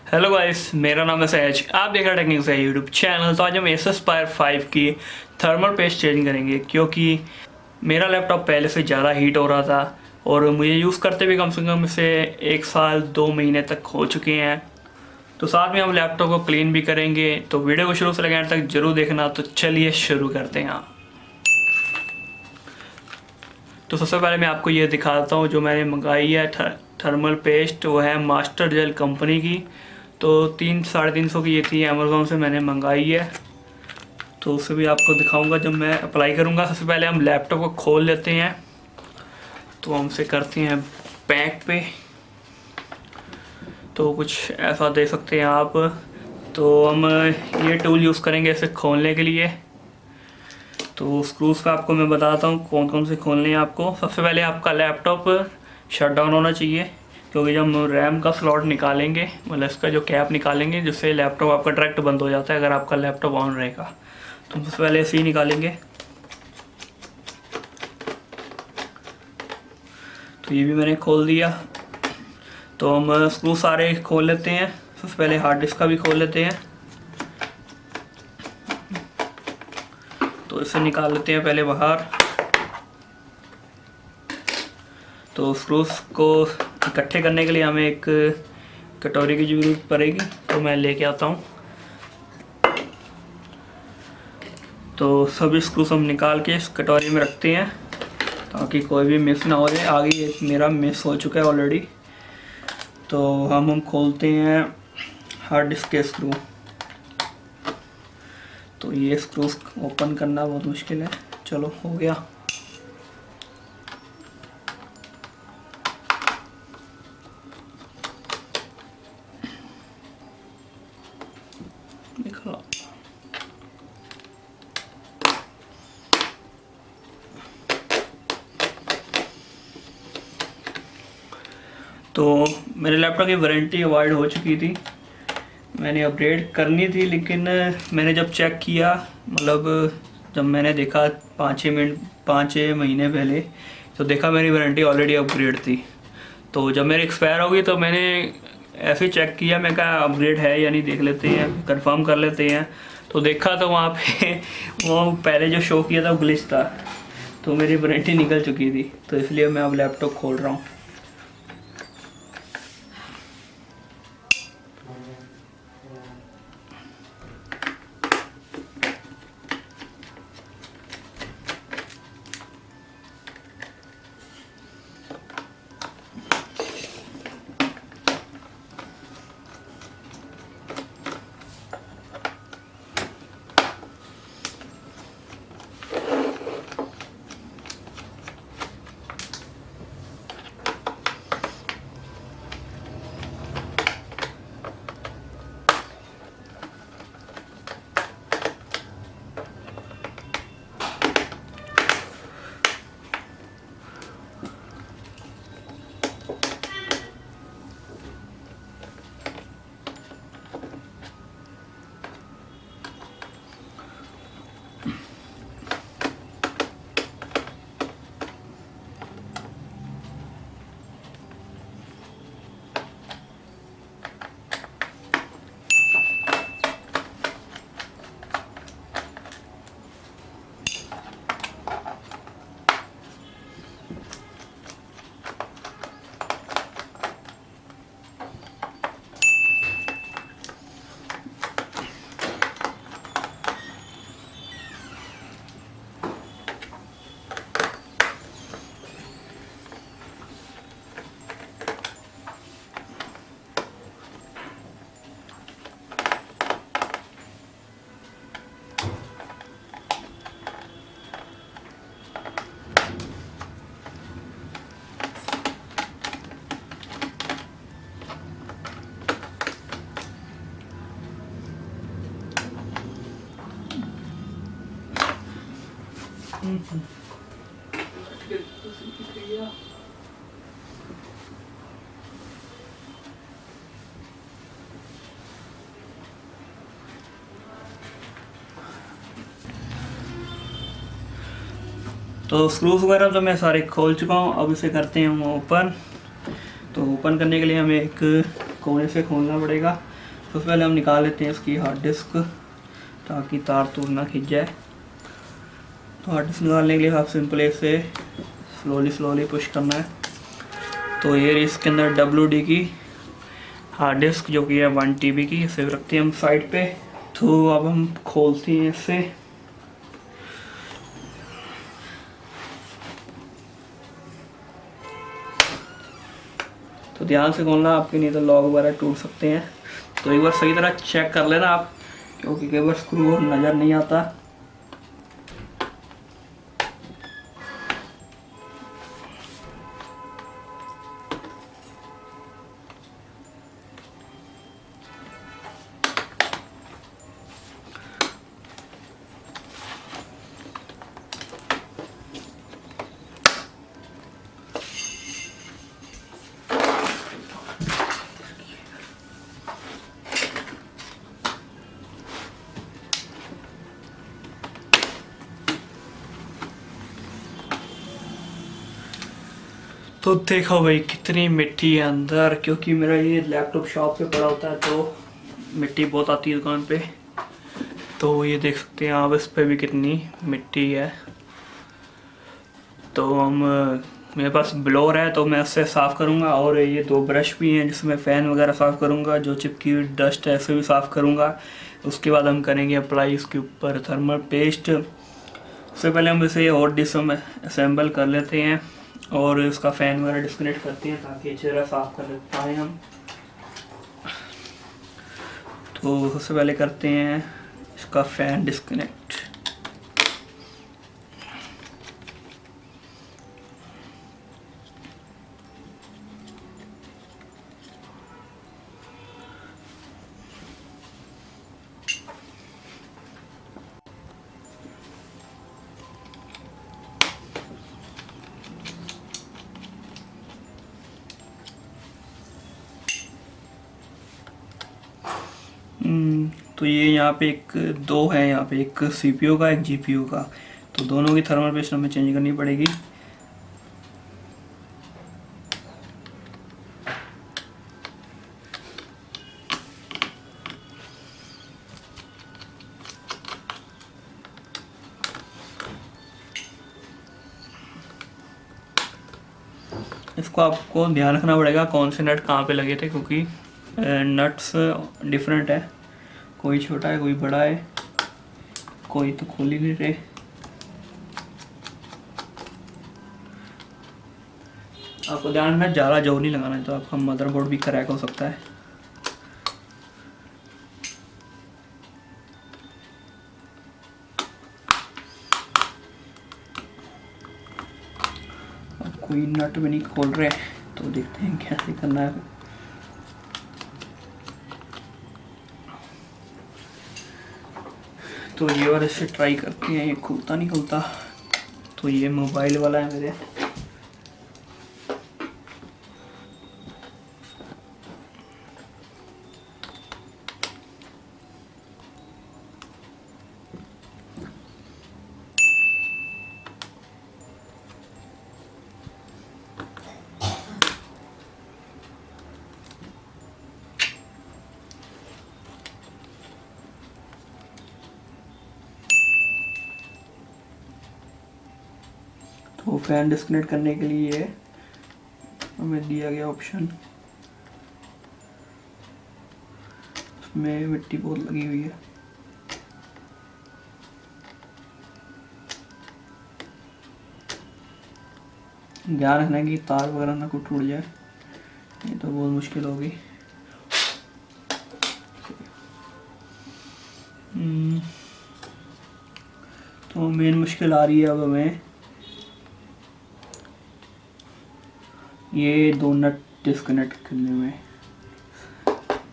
Hello guys, मेरा नाम है सहज। आप देख रहे हैं टेक्निक्स है यूट्यूब चैनल। तो आज हम Asus Fire 5 की थर्मल पेस्ट चेंज करेंगे क्योंकि मेरा लैपटॉप पहले से ज़्यादा हीट हो रहा था और मुझे यूज़ करते भी कम से कम इसे 1 साल 2 महीने तक हो चुके हैं। तो साथ में हम लैपटॉप को क्लीन भी करेंगे। तो वीडियो को शुरू से लेकर तक जरूर देखना। तो चलिए शुरू करते हैं। तो सबसे पहले मैं आपको ये दिखाता हूँ जो मैंने मंगाई है थर्मल पेस्ट। वो है मास्टर जेल कंपनी की। तो 300-350 की ये थी, अमेज़ोन से मैंने मंगाई है। तो उसे भी आपको दिखाऊंगा जब मैं अप्लाई करूंगा। सबसे पहले हम लैपटॉप को खोल लेते हैं। तो हम से करते हैं बैक पे। तो कुछ ऐसा दे सकते हैं आप। तो हम ये टूल यूज़ करेंगे इसे खोलने के लिए। तो स्क्रूज का आपको मैं बताता हूँ कौन कौन से खोलने हैं आपको। सबसे पहले आपका लैपटॉप शट डाउन होना चाहिए क्योंकि जब हम रैम का स्लॉट निकालेंगे, मतलब इसका जो कैप निकालेंगे, जिससे लैपटॉप आपका डायरेक्ट बंद हो जाता है अगर आपका लैपटॉप ऑन रहेगा। तो सबसे पहले इसे ही निकालेंगे। तो ये भी मैंने खोल दिया। तो हम स्क्रू सारे खोल लेते हैं। सबसे पहले हार्ड डिस्क का भी खोल लेते हैं। तो इसे निकाल लेते हैं पहले बाहर। तो स्क्रूज को इकट्ठे करने के लिए हमें एक कटोरी की जरूरत पड़ेगी। तो मैं लेके आता हूँ। तो सभी स्क्रूज हम निकाल के इस कटोरी में रखते हैं ताकि कोई भी मिस ना हो जाए। आगे एक मेरा मिस हो चुका है ऑलरेडी। तो हम खोलते हैं हार्ड डिस्क के स्क्रू। तो ये स्क्रूज ओपन करना बहुत मुश्किल है। चलो हो गया। निकाला। तो मेरे लैपटॉप की वारंटी अवॉइड हो चुकी थी। मैंने अपग्रेड करनी थी लेकिन मैंने जब चेक किया, मतलब जब मैंने देखा 5-6 महीने पहले, तो देखा मेरी वारंटी ऑलरेडी अपग्रेड थी। तो जब मेरी एक्सपायर हो गई तो मैंने ऐसे ही चेक किया। मैं कहा अपग्रेड है या नहीं देख लेते हैं, कंफर्म कर लेते हैं। तो देखा तो वहाँ पे वो पहले जो शो किया था वो ग्लिच था। तो मेरी वारंटी निकल चुकी थी। तो इसलिए मैं अब लैपटॉप खोल रहा हूँ। तो स्क्रूज वगैरह तो मैं सारे खोल चुका हूँ। अब इसे करते हैं हम ओपन। तो ओपन करने के लिए हमें एक कोने से खोलना पड़ेगा। सबसे पहले हम निकाल लेते हैं इसकी हार्ड डिस्क ताकि तार तूर ना खिंच जाए। तो हार्ड डिस्क निकालने के लिए आप सिंपल इसे स्लोली पुश करना है। तो ये इसके अंदर WD की हार्ड डिस्क जो कि है 1 TB की, इसे रखते हैं हम साइड पे। तो अब हम खोलते हैं इसे। तो ध्यान से खोलना आपके, नहीं तो लॉक वगैरह टूट सकते हैं। तो एक बार सही तरह चेक कर लेना आप, क्योंकि कई बार स्क्रू नज़र नहीं आता। तो देखो भाई कितनी मिट्टी है अंदर, क्योंकि मेरा ये लैपटॉप शॉप पे पड़ा होता है तो मिट्टी बहुत आती है दुकान पे। तो ये देख सकते हैं आप, इस पे भी कितनी मिट्टी है। तो हम मेरे पास ब्लोअर है तो मैं उससे साफ़ करूँगा, और ये 2 ब्रश भी हैं जिसमें फ़ैन वगैरह साफ़ करूँगा, जो चिपकी हुई डस्ट है ऐसे भी साफ़ करूँगा। उसके बाद हम करेंगे अप्लाई इसके ऊपर थर्मल पेस्ट। उससे पहले हम इसे और डिसअसेंबल कर लेते हैं और इसका फ़ैन वगैरह डिस्कनेक्ट करते हैं ताकि अच्छी तरह साफ़ कर पाएँ हम। तो सबसे पहले करते हैं इसका फ़ैन डिस्कनेक्ट। तो ये यहाँ पे दो है, यहाँ पे एक CPU का एक GPU का, तो दोनों की थर्मल पेस्ट हमें चेंज करनी पड़ेगी। इसको आपको ध्यान रखना पड़ेगा कौन से नट कहाँ पे लगे थे, क्योंकि नट्स डिफरेंट है, कोई छोटा है कोई बड़ा है, कोई तो खोल ही नहीं रहे। आपको ध्यान रखना ज़्यादा जोर नहीं लगाना है, तो आपका मदरबोर्ड भी क्रैक हो सकता है। अब कोई नट भी नहीं खोल रहे, तो देखते हैं कैसे करना है। तो ये वाला इससे ट्राई करते हैं, ये खुलता नहीं खुलता। तो ये मोबाइल वाला है मेरे। तो फैन डिस्कनेक्ट करने के लिए हमें दिया गया ऑप्शन, उसमें मिट्टी बहुत लगी हुई है। ध्यान रखना कि तार वगैरह ना कुछ टूट जाए, ये तो बहुत मुश्किल होगी। तो मेन मुश्किल आ रही है अब हमें ये 2 नट डिस्कनेक्ट करने में,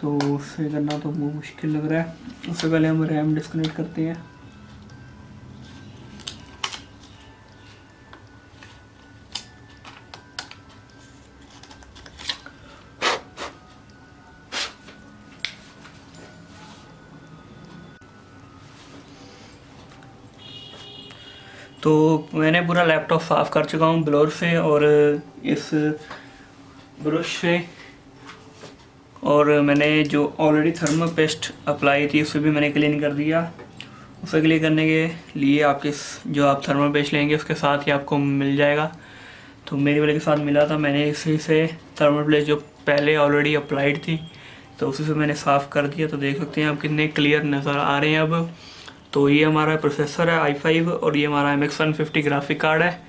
तो उससे करना तो बहुत मुश्किल लग रहा है। उससे पहले हम रैम डिस्कनेक्ट करते हैं। तो मैंने पूरा लैपटॉप साफ़ कर चुका हूँ ब्लोअर से और इस ब्रश से, और मैंने जो ऑलरेडी थर्मल पेस्ट अप्लाई थी उसे भी मैंने क्लीन कर दिया। उसे क्लीन करने के लिए आपके जो आप थर्मल पेस्ट लेंगे उसके साथ ही आपको मिल जाएगा। तो मेरी वाले के साथ मिला था, मैंने इसी से थर्मल पेस्ट जो पहले ऑलरेडी अप्लाइड थी तो उसी से मैंने साफ़ कर दिया। तो देख सकते हैं आप कितने क्लियर नज़र आ रहे हैं अब। तो ये हमारा प्रोसेसर है i5 और ये हमारा MX 150 ग्राफिक कार्ड है।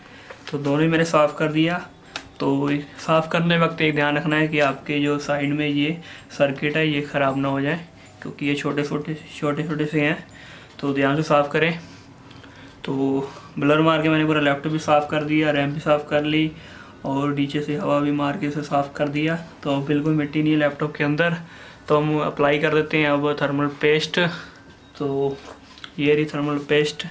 तो दोनों ही मैंने साफ़ कर दिया। तो साफ़ करने वक्त एक ध्यान रखना है कि आपके जो साइड में ये सर्किट है ये ख़राब ना हो जाए, क्योंकि ये छोटे छोटे से हैं, तो ध्यान से साफ़ करें। तो ब्लर मार के मैंने पूरा लैपटॉप भी साफ़ कर दिया, रैम भी साफ़ कर ली और नीचे से हवा भी मार के इसे साफ़ कर दिया। तो अब बिल्कुल मिट्टी नहीं है लैपटॉप के अंदर। तो हम अप्लाई कर देते हैं अब थर्मल पेस्ट। तो ये रही थर्मल पेस्ट।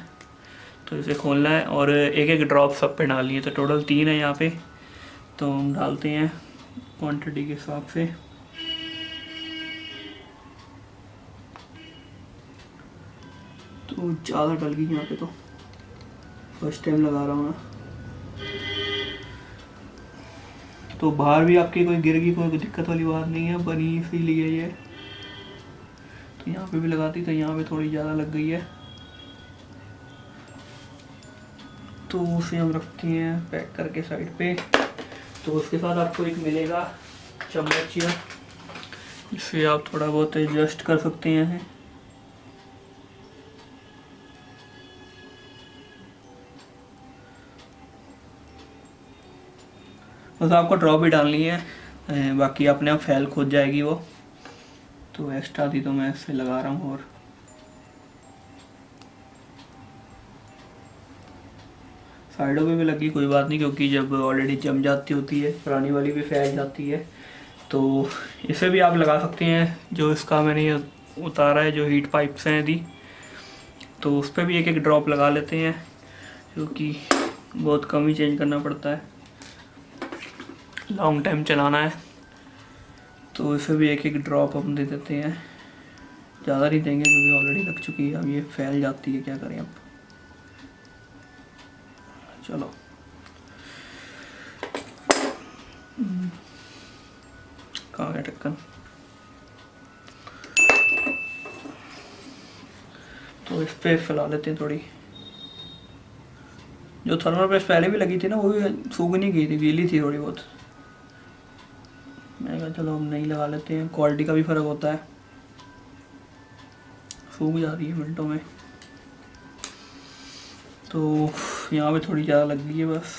तो इसे खोलना है और एक एक ड्रॉप सब पे डालनी है। तो टोटल 3 है यहाँ पे। तो हम डालते हैं क्वांटिटी के हिसाब से। तो ज़्यादा डल गई यहाँ पे, तो फर्स्ट टाइम लगा रहा हूँ ना। तो बाहर भी आपकी कोई गिर गई, कोई दिक्कत वाली बात नहीं है, बनी इसीलिए ये। तो यहाँ पे भी लगाती तो यहाँ पे थोड़ी ज़्यादा लग गई है। तो उसे हम रखते हैं पैक करके साइड पे। तो उसके साथ आपको एक मिलेगा चम्मच, जिससे आप थोड़ा बहुत एडजस्ट कर सकते हैं। बस आपको ड्रॉप भी डालनी है, बाकी अपने आप फैल खुद जाएगी वो। तो एक्स्ट्रा थी तो मैं इससे लगा रहा हूँ। और साइडों पे भी लगी कोई बात नहीं, क्योंकि जब ऑलरेडी जम जाती होती है पुरानी वाली भी फैल जाती है। तो इसे भी आप लगा सकते हैं। जो इसका मैंने उतारा है, जो हीट पाइप्स हैं यदि, तो उस पर भी एक एक ड्रॉप लगा लेते हैं, क्योंकि बहुत कम ही चेंज करना पड़ता है, लॉन्ग टाइम चलाना है। तो इसे भी एक एक ड्रॉप हम दे देते हैं, ज़्यादा नहीं देंगे क्योंकि ऑलरेडी लग चुकी है। अब ये फैल जाती है, क्या करें अब। चलो कहाँ गया ढक्कन। तो इस पे फैला लेते हैं थोड़ी। जो थर्मल पेस्ट पहले भी लगी थी ना, वो भी सूख नहीं गई थी, गीली थी थोड़ी बहुत। मैंने कहा चलो हम नहीं लगा लेते हैं, क्वालिटी का भी फ़र्क होता है, सूख जाती है मिनटों में। तो यहाँ पे थोड़ी ज़्यादा लग गई है बस।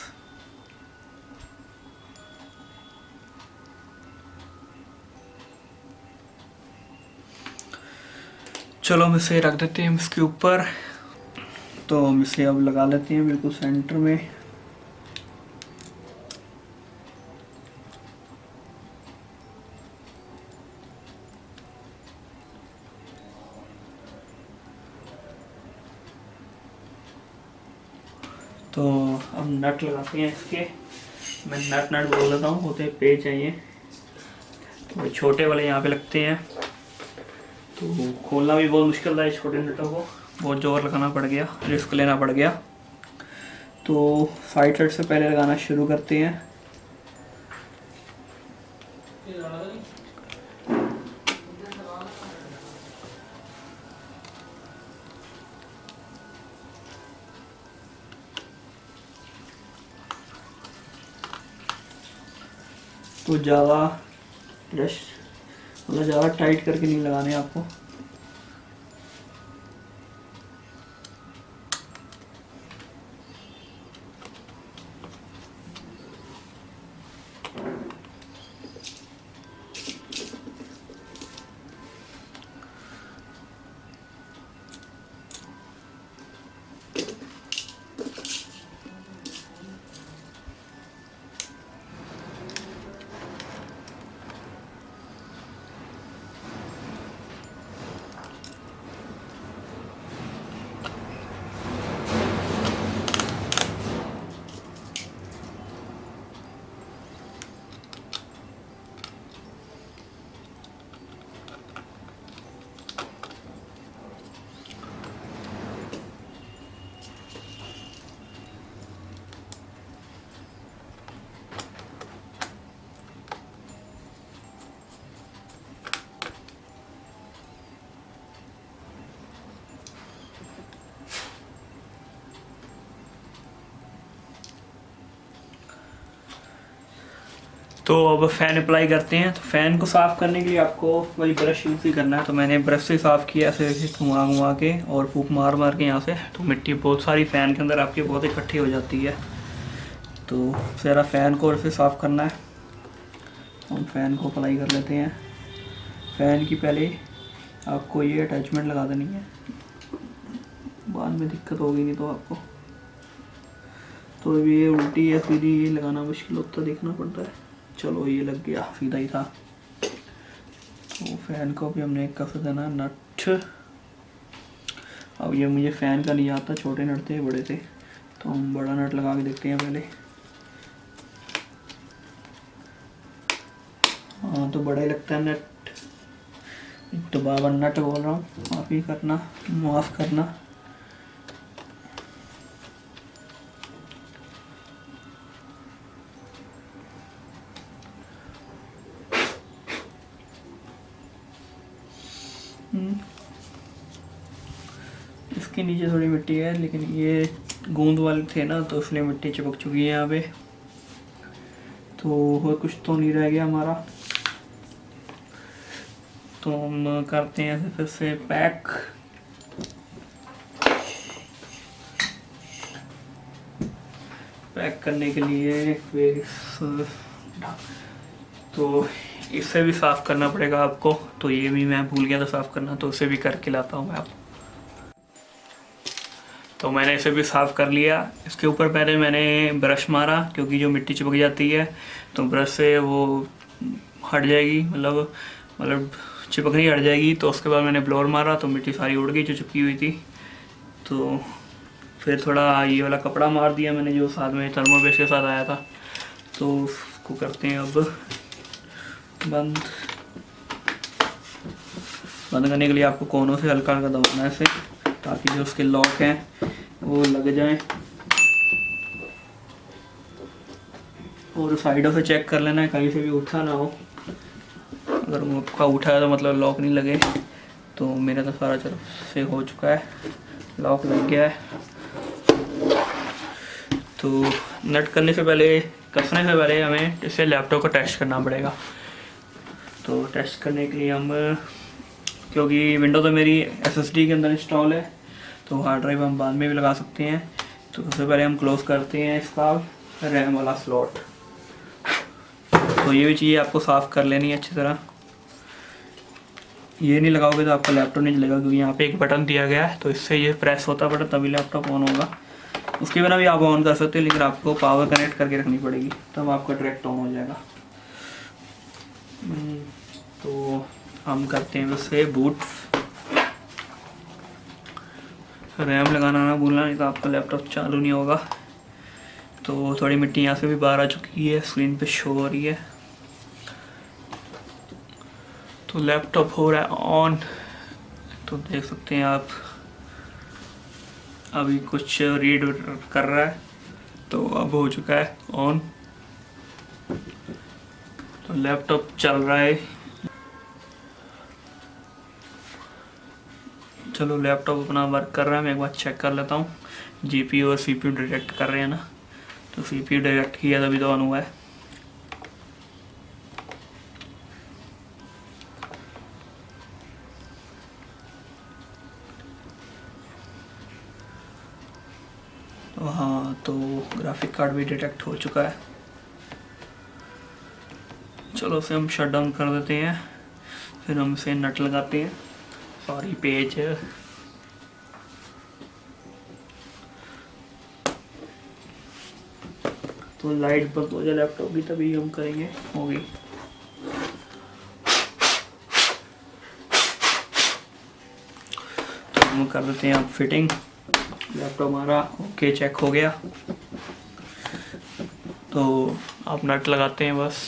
चलो हम इसे रख देते हैं इसके ऊपर। तो हम इसे अब लगा लेते हैं बिल्कुल सेंटर में। तो अब नट लगाते हैं इसके। मैं नट बोल देता हूँ, होते पेज चाहिए। तो छोटे वाले यहाँ पे लगते हैं। तो खोलना भी बहुत मुश्किल था, छोटे नटों को बहुत जोर लगाना पड़ गया, रिस्क लेना पड़ गया। तो साइड से पहले लगाना शुरू करते हैं। तो ज़्यादा मतलब ज़्यादा टाइट करके नहीं लगाने आपको। तो अब फ़ैन अप्लाई करते हैं। तो फ़ैन को साफ़ करने के लिए आपको वही ब्रश यूज़ ही करना है। तो मैंने ब्रश से साफ़ किया ऐसे घुमा घुमा के और फूंक मार मार के यहाँ से। तो मिट्टी बहुत सारी फ़ैन के अंदर आपकी बहुत इकट्ठी हो जाती है। तो सारा फ़ैन को ऐसे साफ़ करना है। हम फ़ैन को अप्लाई कर लेते हैं। फ़ैन की पहले आपको ये अटैचमेंट लगा देनी है, बाद में दिक्कत होगी नहीं तो आपको। तो ये उल्टी या सीधी ये लगाना मुश्किल होता है, देखना पड़ता है। चलो ये लग गया, सीधा ही था। तो फ़ैन को भी हमने कस देना नट। अब ये मुझे फ़ैन का नहीं आता, छोटे नट थे बड़े थे, तो हम बड़ा नट लगा के देखते हैं पहले। हाँ तो बड़ा ही लगता है नट, तो बार नट बोल रहा हूँ, आप ही करना, माफ़ करना। इसके नीचे थोड़ी मिट्टी है, लेकिन ये गूंद वाले थे ना, तो इसलिए मिट्टी चिपक चुकी है यहाँ पे। तो कुछ तो नहीं रह गया हमारा। तो हम करते हैं फिर से पैक। पैक करने के लिए फिर तो इससे भी साफ़ करना पड़ेगा आपको। तो ये भी मैं भूल गया था साफ़ करना, तो इसे भी करके लाता हूँ मैं आपको। तो मैंने इसे भी साफ़ कर लिया। इसके ऊपर पहले मैंने ब्रश मारा, क्योंकि जो मिट्टी चिपक जाती है तो ब्रश से वो हट जाएगी, मतलब चिपकनी हट जाएगी। तो उसके बाद मैंने ब्लोर मारा तो मिट्टी सारी उड़ गई जो चिपकी हुई थी। तो फिर थोड़ा ये वाला कपड़ा मार दिया मैंने जो साथ में थर्मोपेस्ट के साथ आया था। तो उसको करते हैं अब बंद। बंद करने के लिए आपको कोनों से हल्का हल्का दबाना है इसे, ताकि जो उसके लॉक हैं वो लग जाएं। और साइडों से चेक कर लेना है कहीं से भी उठा ना हो। अगर मुक्का उठा है तो मतलब लॉक नहीं लगे। तो मेरा तो सारा तरफ से हो चुका है, लॉक लग गया है। तो नट करने से पहले, कसने से पहले हमें इसे लैपटॉप को टेस्ट करना पड़ेगा। तो टेस्ट करने के लिए हम, क्योंकि विंडो तो मेरी SSD के अंदर इंस्टॉल है, तो हार्ड ड्राइव हम बाद में भी लगा सकते हैं। तो सबसे पहले हम क्लोज़ करते हैं इसका रैम वाला स्लॉट। तो ये भी चीज़ें आपको साफ़ कर लेनी है अच्छी तरह। ये नहीं लगाओगे तो आपका लैपटॉप नहीं चलेगा, क्योंकि यहाँ पे एक बटन दिया गया है, तो इससे ये प्रेस होता पड़ा तभी लैपटॉप ऑन होगा। उसके बिना भी आप ऑन कर सकते हो, लेकिन आपको पावर कनेक्ट करके रखनी पड़ेगी, तब आपका डायरेक्ट ऑन हो जाएगा। तो हम करते हैं उससे बूट। रैम लगाना ना भूलना, नहीं तो आपका लैपटॉप चालू नहीं होगा। तो थोड़ी मिट्टी यहाँ से भी बाहर आ चुकी है, स्क्रीन पे शो हो रही है। तो लैपटॉप हो रहा है ऑन, तो देख सकते हैं आप, अभी कुछ रीड कर रहा है, तो अब हो चुका है ऑन। तो लैपटॉप चल रहा है। चलो लैपटॉप अपना वर्क कर रहा है, मैं एक बार चेक कर लेता हूँ। GPU और CPU डिटेक्ट कर रहे हैं ना, तो CPU डिटेक्ट किया तभी तो ऑन हुआ है। तो हाँ, तो ग्राफिक कार्ड भी डिटेक्ट हो चुका है। चलो उसे हम शट डाउन कर देते हैं, फिर हम इसे नट लगाते हैं। Sorry page. तो लाइट बंद हो जाए लैपटॉप की, तभी हम करेंगे, होगी। तो हम कर देते हैं अब फिटिंग। लैपटॉप हमारा ओके चेक हो गया। तो आप नट लगाते हैं बस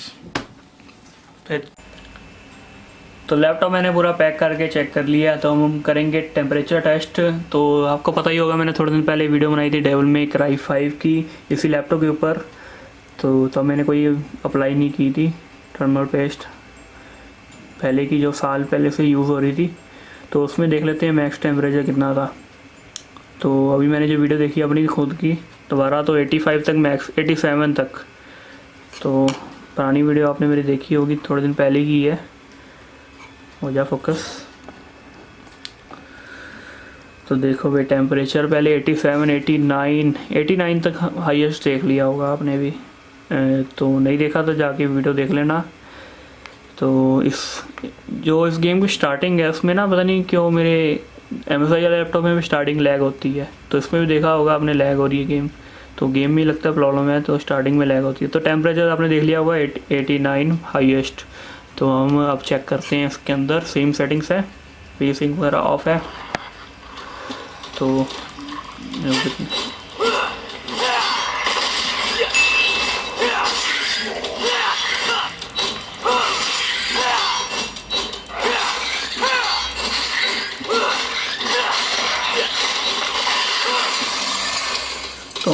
फिर। तो लैपटॉप मैंने पूरा पैक करके चेक कर लिया। तो हम करेंगे टेम्परेचर टेस्ट। तो आपको पता ही होगा, मैंने थोड़े दिन पहले वीडियो बनाई थी डेविल मे क्राई 5 की इसी लैपटॉप के ऊपर। तो मैंने कोई अप्लाई नहीं की थी थर्मल पेस्ट, पहले की जो साल पहले से यूज़ हो रही थी। तो उसमें देख लेते हैं मैक्स टेम्परेचर कितना था। तो अभी मैंने जो वीडियो देखी अपनी खुद की दोबारा, तो 85 तक मैक्स, 87 तक। तो पुरानी वीडियो आपने मेरी देखी होगी, थोड़े दिन पहले की है। हो जा फोकस। तो देखो भाई टेम्परेचर पहले 87, 89 तक हाईएस्ट देख लिया होगा आपने भी। तो नहीं देखा तो जाके वीडियो देख लेना। तो इस गेम की स्टार्टिंग है उसमें ना पता नहीं क्यों मेरे MSI वाले लैपटॉप में भी स्टार्टिंग लैग होती है। तो इसमें भी देखा होगा आपने लैग हो रही है गेम। तो गेम में लगता है प्रॉब्लम है, तो स्टार्टिंग में लैग होती है। तो टेम्परेचर आपने देख लिया होगा 89 हाईएस्ट। तो हम अब चेक करते हैं इसके अंदर सेम सेटिंग्स है, पेसिंग वगैरह ऑफ है। तो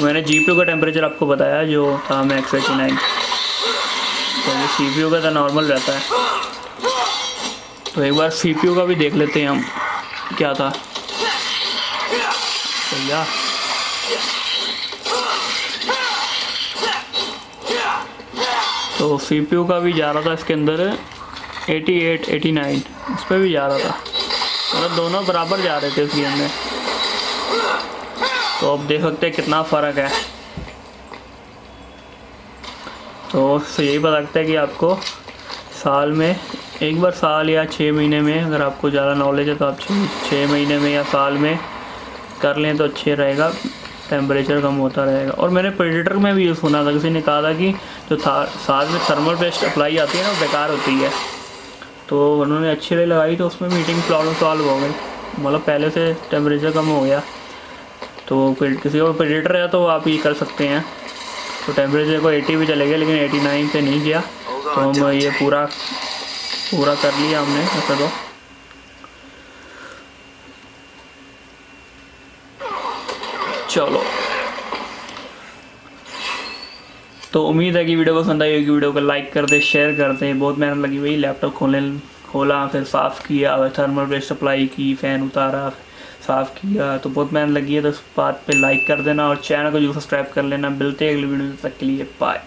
मैंने GPU का टेम्परेचर आपको बताया जो था मैक्स 89। तो ये CPU का तो नॉर्मल रहता है। तो एक बार CPU का भी देख लेते हैं हम क्या था। भैया तो CPU का भी जा रहा था इसके अंदर 88, 89 इस पर भी जा रहा था, मतलब दोनों बराबर जा रहे थे इस गेम में। तो अब देख सकते हैं कितना फ़र्क है। तो उससे यही पता लगता है कि आपको साल में एक बार, साल या 6 महीने में, अगर आपको ज़्यादा नॉलेज है तो आप 6 महीने में या साल में कर लें तो अच्छे रहेगा, टेम्परेचर कम होता रहेगा। और मैंने प्रेडेटर में भी ये सुना था, किसी ने कहा था कि जो साथ में थर्मल पेस्ट अप्लाई आती है ना वो बेकार होती है। तो उन्होंने अच्छी रही लगाई तो उसमें मीटिंग प्रॉब्लम सॉल्व हो गई, मतलब पहले से टेम्परेचर कम हो गया। तो फिर किसी को प्रेडेटर है तो आप ये कर सकते हैं। तो टेम्परेचर को 80 भी चले गया, लेकिन 89 पे नहीं गया। तो हम ये पूरा कर लिया हमने ऐसा। चलो, तो उम्मीद है कि वीडियो पसंद आई होगी। वीडियो को लाइक कर दे, शेयर कर दे। बहुत मेहनत लगी भाई, लैपटॉप खोला, फिर साफ़ किया, थर्मल पेस्ट अप्लाई की, फ़ैन उतारा, साफ़ किया, तो बहुत मेहनत लगी है। तो इस बात पे लाइक कर देना और चैनल को जो सब्सक्राइब कर लेना। मिलते हैं अगली वीडियो तक के लिए, बाय।